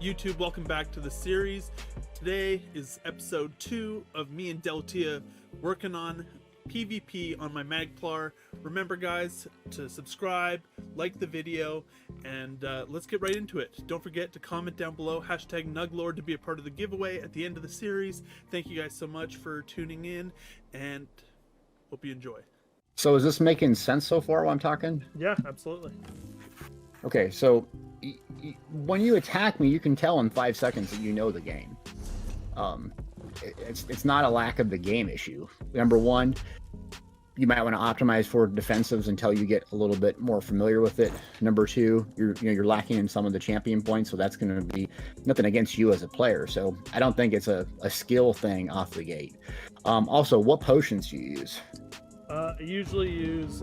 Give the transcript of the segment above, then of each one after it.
YouTube, welcome back to the series. Today is episode 2 of me and Deltia working on PvP on my Magplar. Remember guys, to subscribe, like the video, and let's get right into it. Don't forget to comment down below, hashtag Nuglord to be a part of the giveaway at the end of the series. Thank you guys so much for tuning in, and hope you enjoy. So is this making sense so far while I'm talking? Yeah, absolutely. Okay, so when you attack me, you can tell in 5 seconds that you know the game. It's not a lack of the game issue. Number one, you might want to optimize for defensives until you get a little bit more familiar with it. Number two, you're lacking in some of the champion points, so that's going to be nothing against you as a player. So I don't think it's a skill thing off the gate. Also, what potions do you use? I usually use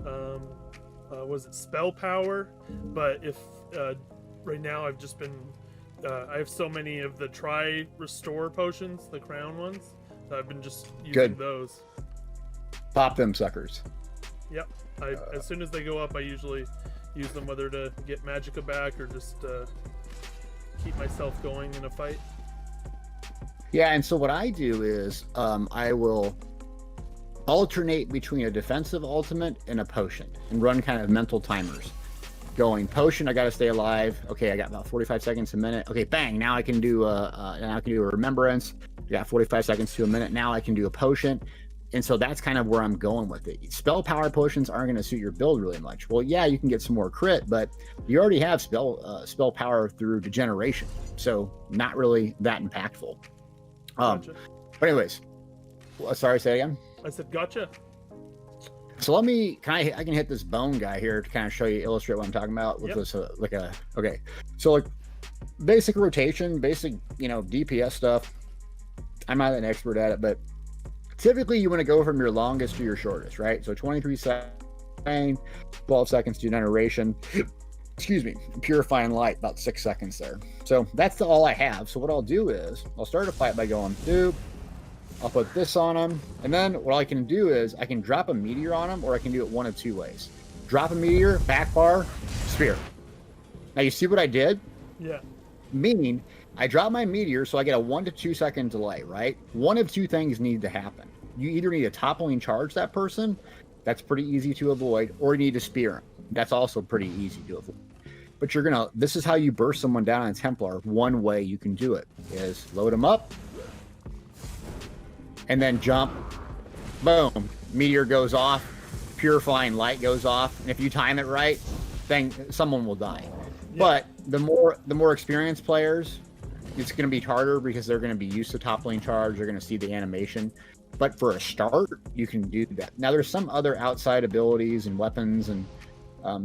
was it spell power, but if right now I've just been I have so many of the try restore potions, the crown ones, that I've been just using those. Pop them suckers. Yep. As soon as they go up, I usually use them, whether to get magicka back or just keep myself going in a fight. Yeah, and so what I do is I will alternate between a defensive ultimate and a potion and run kind of mental timers. Going potion, I got to stay alive. Okay, I got about 45 seconds, a minute. Okay, bang! Now I can do a remembrance. I got 45 seconds to a minute. Now I can do a potion, and so that's kind of where I'm going with it. Spell power potions aren't going to suit your build really much. Well, yeah, you can get some more crit, but you already have spell power through degeneration, so not really that impactful. Gotcha. But anyways, sorry, say it again. I said gotcha. So let me, I can hit this bone guy here to kind of show you, illustrate what I'm talking about with this, okay. So like basic rotation, basic, DPS stuff. I'm not an expert at it, but typically you want to go from your longest to your shortest, right? So 23 seconds, 12 seconds to degeneration, excuse me, purifying light, about 6 seconds there. So that's all I have. So what I'll do is I'll start a fight by going, dude, I'll put this on him, and then what I can do is I can drop a meteor on him, or I can do it one of two ways. Drop a meteor, back bar, spear. Now you see what I did? Yeah. Meaning, I drop my meteor, so I get a 1 to 2 second delay, right? One of two things need to happen. You either need to toppling charge that person, that's pretty easy to avoid, or you need to spear him. That's also pretty easy to avoid. But this is how you burst someone down in Templar. One way you can do it is load them up, and then jump, boom, meteor goes off, purifying light goes off, and if you time it right, then someone will die. Yeah. But the more experienced players, it's going to be harder because they're going to be used to toppling charge, they're going to see the animation. But for a start, you can do that. Now there's some other outside abilities and weapons and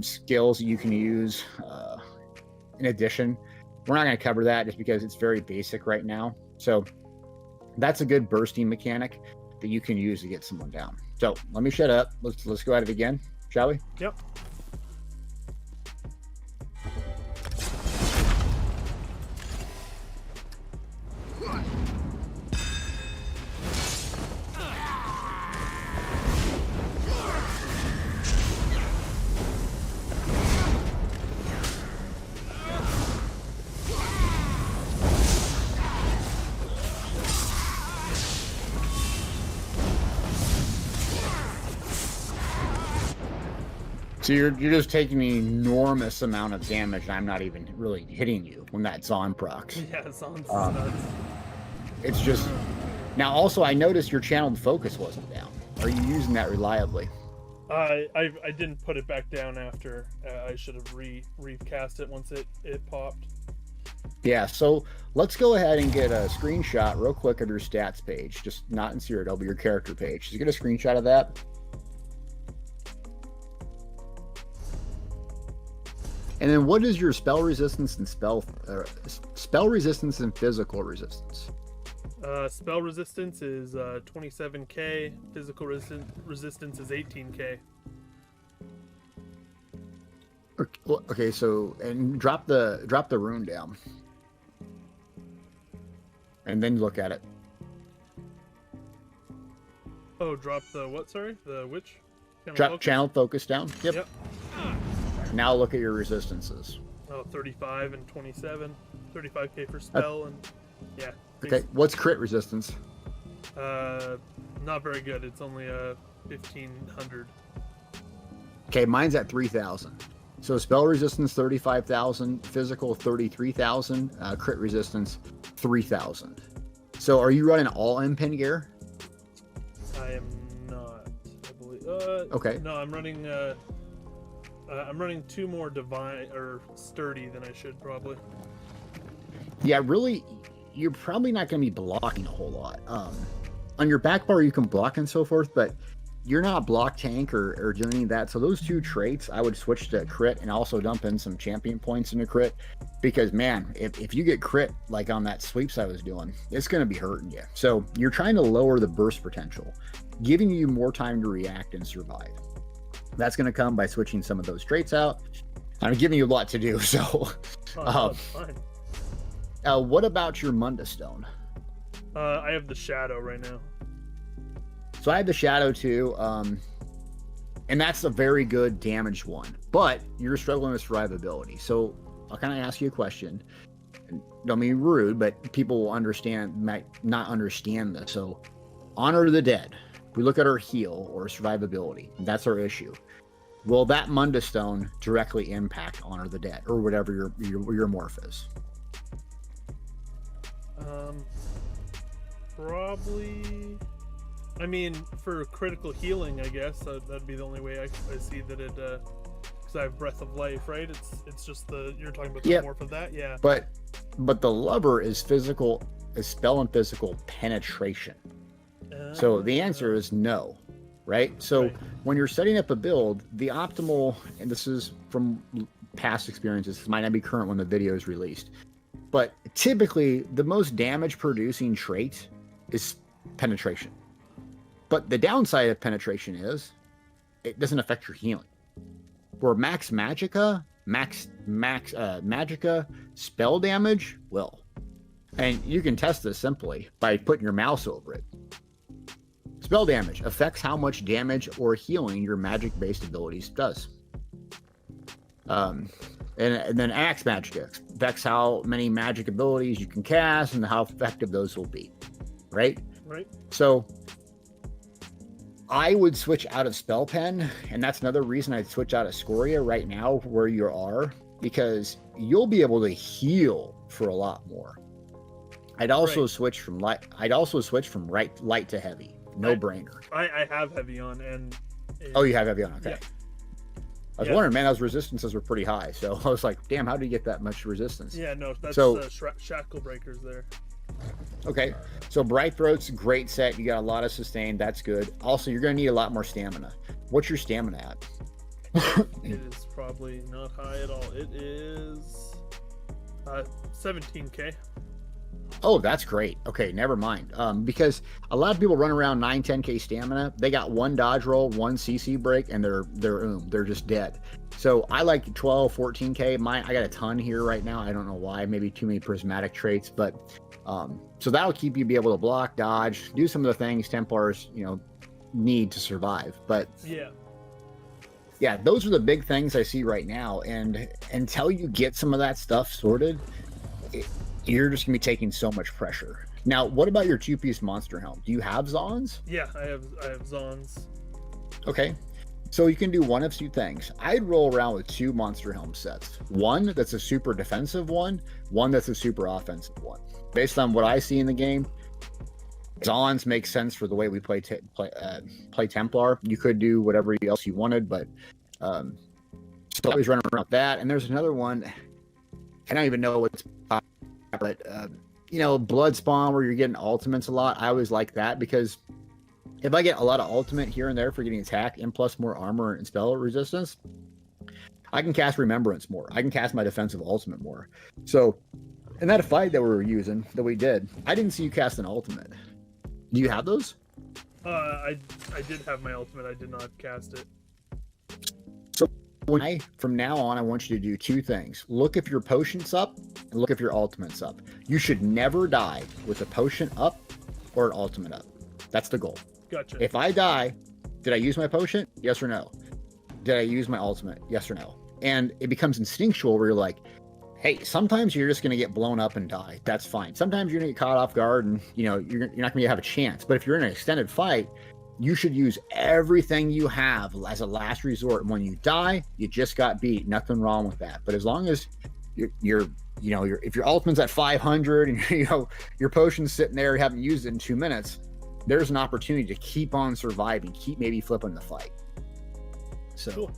skills that you can use in addition. We're not going to cover that just because it's very basic right now. So that's a good bursting mechanic that you can use to get someone down. So let me shut up. Let's go at it again, shall we? Yep. So you're just taking an enormous amount of damage, and I'm not even really hitting you when that Zon procs. Yeah, Zon's nuts. It's just... Now, also, I noticed your channeled focus wasn't down. Are you using that reliably? I didn't put it back down after. I should have recast it once it popped. Yeah, so let's go ahead and get a screenshot real quick of your stats page. Just not in Cyrodiil, but your character page. Just get a screenshot of that. And then what is your spell resistance and spell resistance and physical resistance? Spell resistance is 27k. Physical resistance is 18k. Okay, so and drop the rune down, and then look at it. Oh, drop the what? Sorry, the which? Drop channel focus down. Yep. Yep. Now look at your resistances. 35 and 27. 35k for spell, and yeah. Okay, what's crit resistance? Not very good. It's only 1500. Okay, mine's at 3000. So spell resistance 35,000, physical 33,000, crit resistance 3,000. So are you running all M-pin gear? I am not, I believe. Okay. No, I'm running 2 more divine or sturdy than I should probably. Yeah, really, you're probably not going to be blocking a whole lot. On your back bar, you can block and so forth, but you're not block tank or doing any of that. So those 2 traits, I would switch to crit and also dump in some champion points into crit, because man, if you get crit like on that sweeps I was doing, it's going to be hurting you. So you're trying to lower the burst potential, giving you more time to react and survive. That's going to come by switching some of those traits out. I'm giving you a lot to do. So Fine. What about your Mundus Stone? I have the shadow right now. So I have the shadow too, and that's a very good damaged one, but you're struggling with survivability. So I'll kind of ask you a question. Don't mean rude, but people will might not understand this. So Honor the Dead, if we look at our heal or survivability, that's our issue. Will that Mundus Stone directly impact Honor the Dead or whatever your morph is? Probably. I mean, for critical healing, I guess that'd be the only way I see that it. Because I have Breath of Life, right? It's just you're talking about the morph of that, yeah. But the lover is spell and physical penetration. So the answer is no, right? So when you're setting up a build, the optimal, and this is from past experiences, this might not be current when the video is released, but typically the most damage producing trait is penetration. But the downside of penetration is it doesn't affect your healing. Where max magicka spell damage will. And you can test this simply by putting your mouse over it. Spell damage affects how much damage or healing your magic-based abilities does. And then axe magicka affects how many magic abilities you can cast and how effective those will be. Right? Right. So I would switch out of Spell Pen, and that's another reason I'd switch out of Scoria right now where you are, because you'll be able to heal for a lot more. I'd also switch from light. I'd also switch from light to heavy. No brainer. I have heavy on, and oh, you have heavy on. Okay. Yeah. I was wondering, man, those resistances were pretty high, so I was like, damn, how do you get that much resistance? Yeah, no, that's shackle breakers there. Okay, so Bright Throat's great set. You got a lot of sustain. That's good. Also, you're going to need a lot more stamina. What's your stamina at? It is probably not high at all. It is 17k. Oh, that's great. Okay, never mind. Because a lot of people run around 9-10k stamina. They got 1 dodge roll, 1 CC break, and they're just dead. So I like 12, 14k. I got a ton here right now. I don't know why. Maybe too many prismatic traits, but so that'll keep you be able to block, dodge, do some of the things Templars, need to survive. But yeah, those are the big things I see right now. And until you get some of that stuff sorted, you're just gonna be taking so much pressure. Now, what about your 2-piece monster helm? Do you have Zons? Yeah, I have Zons. Okay. So you can do one of 2 things. I'd roll around with 2 monster helm sets. One that's a super defensive one that's a super offensive one. Based on what I see in the game, Zons make sense for the way we play Templar. You could do whatever else you wanted, but so always run around with that. And there's another one. I don't even know what's, but Blood Spawn, where you're getting ultimates a lot. I always like that because if I get a lot of ultimate here and there for getting attack and plus more armor and spell resistance, I can cast Remembrance more. I can cast my defensive ultimate more. So in that fight that we did, I didn't see you cast an ultimate. Do you have those? I did have my ultimate. I did not cast it. So from now on, I want you to do 2 things. Look if your potion's up and look if your ultimate's up. You should never die with a potion up or an ultimate up. That's the goal. Gotcha. If I die, did I use my potion? Yes or no? Did I use my ultimate? Yes or no? And it becomes instinctual where you're like, hey, sometimes you're just going to get blown up and die. That's fine. Sometimes you're going to get caught off guard and, you're not going to have a chance. But if you're in an extended fight, you should use everything you have as a last resort. When you die, you just got beat. Nothing wrong with that. But as long as if your ultimate's at 500 and, your potion's sitting there, you haven't used it in 2 minutes, there's an opportunity to keep on surviving, keep maybe flipping the fight. So cool.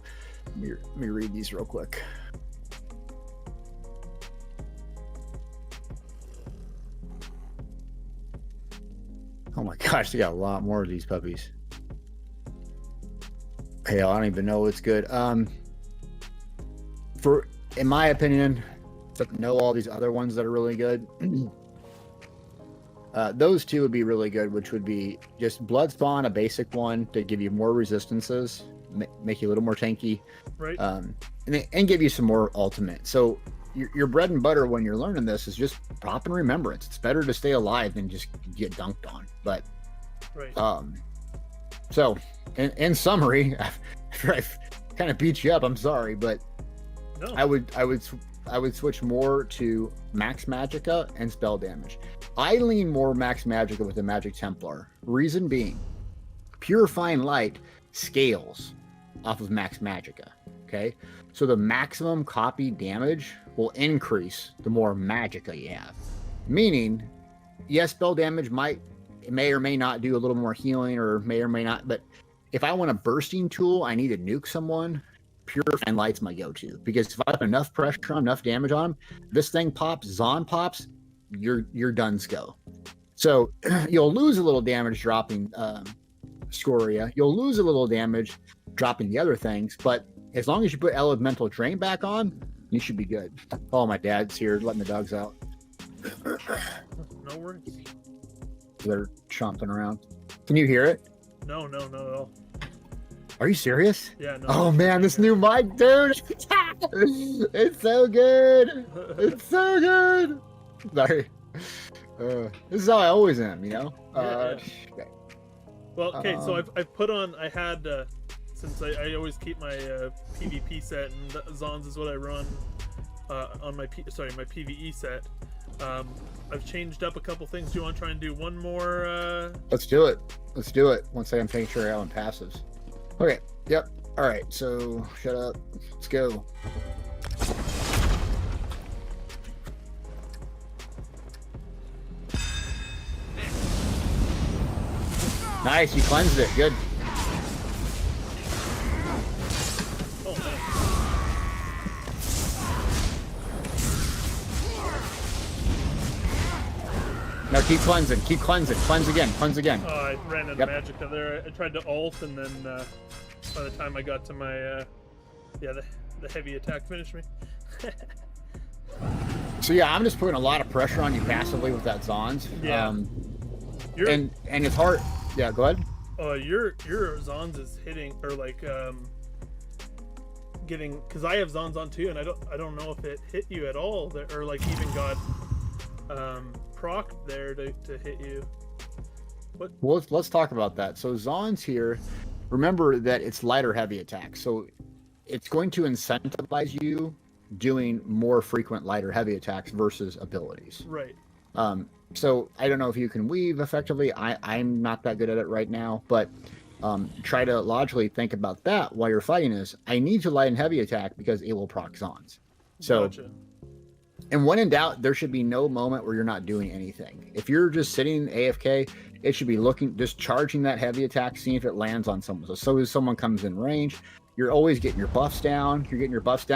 Let me read these real quick. Oh my gosh, they got a lot more of these puppies. Hell, I don't even know what's good. In my opinion, to know all these other ones that are really good, those two would be really good, which would be just Blood Spawn, a basic one to give you more resistances, make you a little more tanky, right? And give you some more ultimate. So your bread and butter when you're learning this is just prop and remembrance. It's better to stay alive than just get dunked on. But right. So in summary, I've kind of beat you up. I'm sorry, but no. I would switch more to max magicka and spell damage. I lean more max magicka with the magic Templar. Reason being, purifying light scales off of max magicka. Okay, so the maximum copy damage will increase the more magicka you have. Meaning, yes, spell damage may or may not do a little more healing, or may not. But if I want a bursting tool, I need to nuke someone. Purifying light's my go-to, because if I have enough pressure on, enough damage on him, this thing pops, Zon pops, you're done's go. So you'll lose a little damage dropping Scoria. You'll lose a little damage dropping the other things, but as long as you put Elemental Drain back on, you should be good. Oh, my dad's here letting the dogs out. No worries. They're chomping around. Can you hear it? No, not at all. Are you serious? Yeah, no. Oh man, this new mic, dude. It's so good. It's so good. Sorry. This is how I always am, Yeah. Okay. Well, okay, so I've put on, since I always keep my PvP set, and Zons is what I run on my PvE set. I've changed up a couple things. Do you want to try and do one more? Let's do it. One second, I'm making sure I have on passives. Okay. Yep. All right. So shut up. Let's go. Nice. You cleansed it. Good. Oh, man. Now keep cleansing. Keep cleansing. Cleanse again. Oh, I ran out of magic there. I tried to ult, and then by the time I got to my the heavy attack finished me. So yeah, I'm just putting a lot of pressure on you passively with that Zons. Yeah. And it's hard. Yeah, go ahead. Your Zons is hitting, or like getting, because I have Zons on too, and I don't know if it hit you at all, or like even got proc there to hit you. What? Well, let's talk about that. So Zons here, remember that it's light or heavy attack, so it's going to incentivize you doing more frequent light or heavy attacks versus abilities. Right. So I don't know if you can weave effectively. I'm not that good at it right now, but try to logically think about that while you're fighting this. I need to light and heavy attack because it will proc Zons. So, gotcha. And when in doubt, there should be no moment where you're not doing anything. If you're just sitting AFK, it should be just charging that heavy attack, seeing if it lands on someone. So as someone comes in range, you're always getting your buffs down, you're getting your house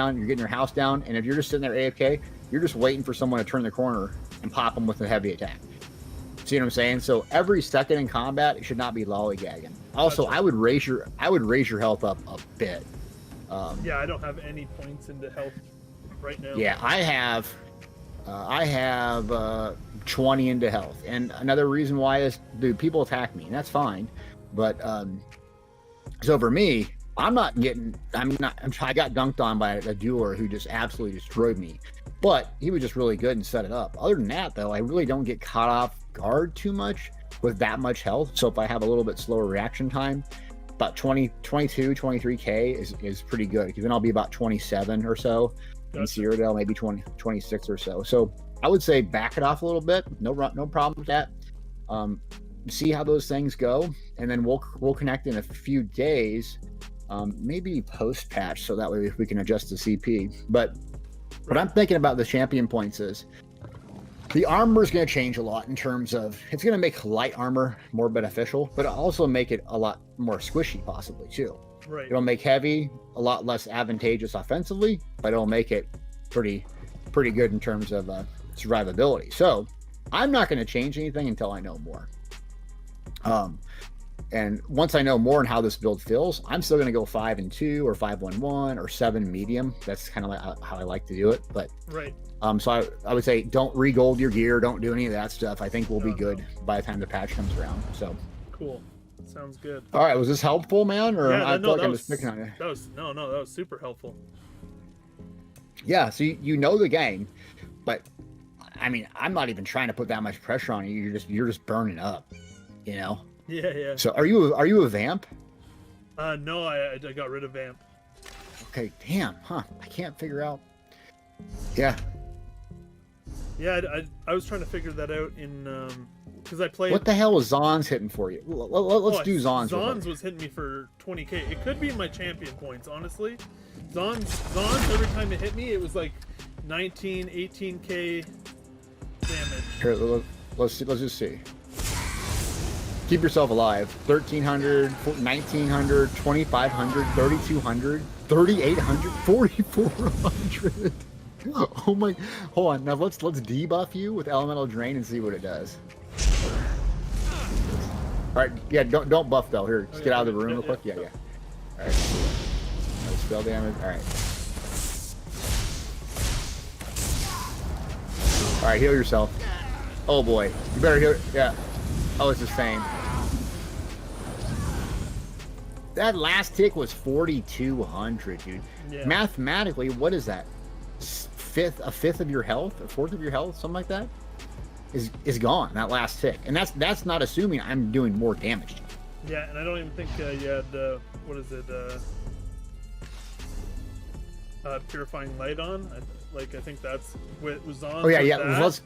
down, and if you're just sitting there AFK, you're just waiting for someone to turn the corner and pop them with a heavy attack. See what I'm saying? So every second in combat, it should not be lollygagging. Also, Gotcha. I would raise your health up a bit. Yeah, I don't have any points into health right now. Yeah, I have 20 into health, and another reason why is, dude, people attack me, and that's fine. But so for me, I got dunked on by a dueler who just absolutely destroyed me, but he was just really good and set it up. Other than that, though, I really don't get caught off guard too much with that much health. So if I have a little bit slower reaction time, about 22, 23k is pretty good, because then I'll be about 27 or so. Gotcha. Cyrodiil, maybe 26 or so. So I would say back it off a little bit. No problem with that. See how those things go, and then we'll connect in a few days, maybe post patch, so that way we can adjust the CP. But what I'm thinking about the champion points is the armor is going to change a lot in terms of it's going to make light armor more beneficial, but it'll also make it a lot more squishy possibly too. Right. It'll make heavy a lot less advantageous offensively, but it'll make it pretty good in terms of survivability. So I'm not going to change anything until I know more. And once I know more on how this build feels, I'm still going to go 5-2 or 5-1-1 or 7 medium. That's kind of like how I like to do it. But right. So I would say don't re-gold your gear. Don't do any of that stuff. I think we'll be good by the time the patch comes around. So cool. Sounds good. All right. Was this helpful, man? Or yeah, I feel like I'm just picking on you. That was super helpful. Yeah. So you know the game, but I mean, I'm not even trying to put that much pressure on you. You're just burning up, you know? Yeah. So are you a vamp? No, I got rid of vamp. Okay, damn, huh? I can't figure out. Yeah. Yeah, I was trying to figure that out in because I played. What the hell was Zon's hitting for you? Let's do Zon's. Zon's was hitting me for 20k. It could be my champion points, honestly. Zon's every time it hit me, it was like 19, 18k damage. Here, let's just see. Keep yourself alive. 1300, 1900, 2500, 3200, 3800, 4400. Oh my! Hold on. Now let's debuff you with elemental drain and see what it does. All right. Yeah. Don't buff though. Here, just get out of the room real quick. Yeah. All right. No spell damage. All right. All right. Heal yourself. Oh boy. You better heal. Yeah. Oh, it's the same. That last tick was 4,200, dude. Yeah. Mathematically, what is that? A fifth of your health, a fourth of your health, something like that, is gone. That last tick, and that's not assuming I'm doing more damage to you. Yeah, and I don't even think you had what is it? Purifying light on. I think that's what was on. Oh yeah. Let's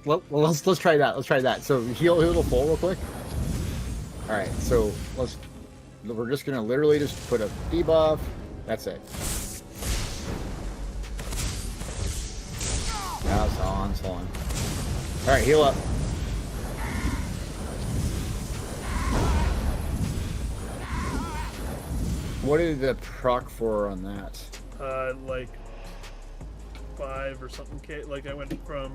try that. Let's try that. So heal the full real quick. All right. So we're just gonna literally just put a debuff. That's it. Now it's on. All right, heal up. What did the proc for on that? Like 5 or something K. Like I went from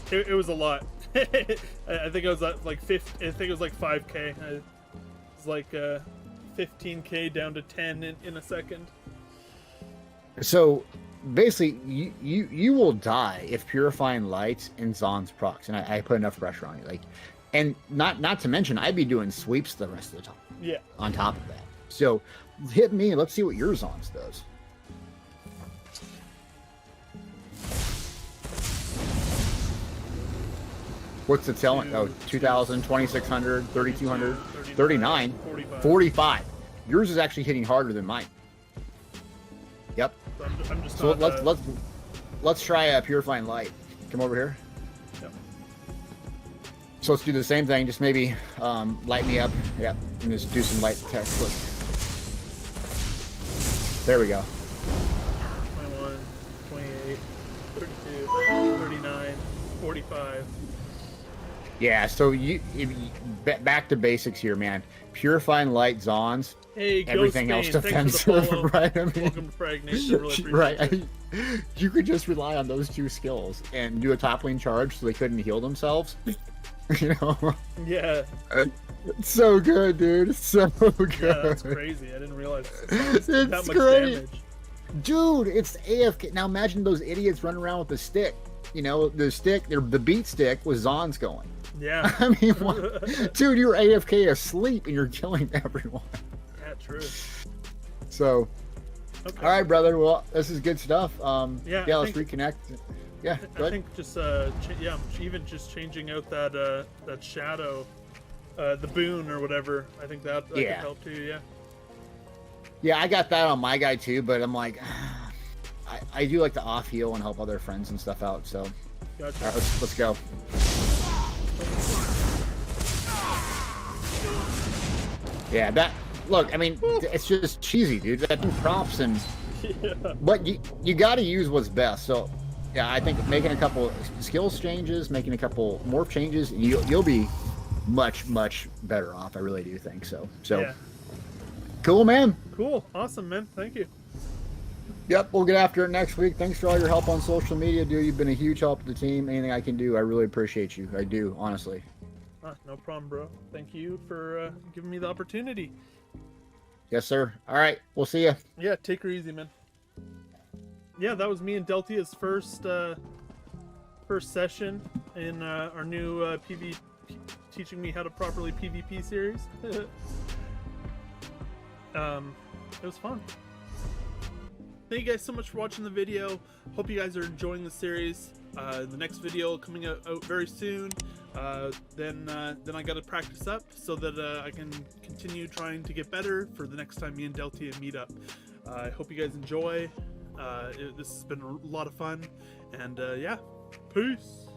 it was a lot. I think it was like 50. I think it was like 5k. It was like 15k down to 10 in a second. So basically, you will die if Purifying Light and Zon's procs, and I put enough pressure on you. Like, and not to mention, I'd be doing sweeps the rest of the time. Yeah. On top of that, so hit me. Let's see what your Zon's does. What's the telling? Oh, 2,000, 2,600, 3,200, 39, 45. Yours is actually hitting harder than mine. Yep. I'm just so let's try a Purifying Light. Come over here. Yep. So let's do the same thing. Just maybe light me up. Yep. And just do some light text. Look. There we go. 21, 28, 32, 39, 45. Yeah, so back to basics here, man. Purifying Light, Zons, hey, everything else defensive, right? I mean, welcome to Frag Nation. Really appreciate right. You could just rely on those two skills and do a top lane charge so they couldn't heal themselves. You know? Yeah. It's so good, dude. It's so good. Yeah, that's crazy. I didn't realize it's that much great. Damage. Dude, it's AFK. Now imagine those idiots running around with the stick. You know, the beat stick with Zon's going. Yeah. I mean, what? Dude, you're AFK asleep and you're killing everyone. Yeah, true. So, okay. All right, brother. Well, this is good stuff. Yeah, let's reconnect. Yeah, go ahead. I think just even just changing out that shadow, the boon or whatever. I think that could help too. Yeah. Yeah, I got that on my guy too, but I'm like, I do like to off heal and help other friends and stuff out. So, Gotcha. all right, let's go. Yeah, that look. I mean, it's just cheesy, dude. That thing prompts and. Yeah. But you got to use what's best. So, yeah, I think making a couple skills changes, making a couple morph changes, and you'll be much better off. I really do think so. So, Yeah. Cool, man. Cool. Awesome, man. Thank you. Yep, we'll get after it next week. Thanks for all your help on social media, dude. You've been a huge help to the team. Anything I can do, I really appreciate you. I do, honestly. No problem, bro. Thank you for giving me the opportunity. Yes, sir. All right, we'll see you. Yeah, take her easy, man. Yeah, that was me and Deltia's first session in our new PvP, teaching me how to properly PvP series. It was fun. Thank you guys so much for watching the video. Hope you guys are enjoying the series. The next video coming out very soon. Then I got to practice up so that I can continue trying to get better for the next time me and Deltia meet up. I hope you guys enjoy. This has been a lot of fun, and yeah, peace.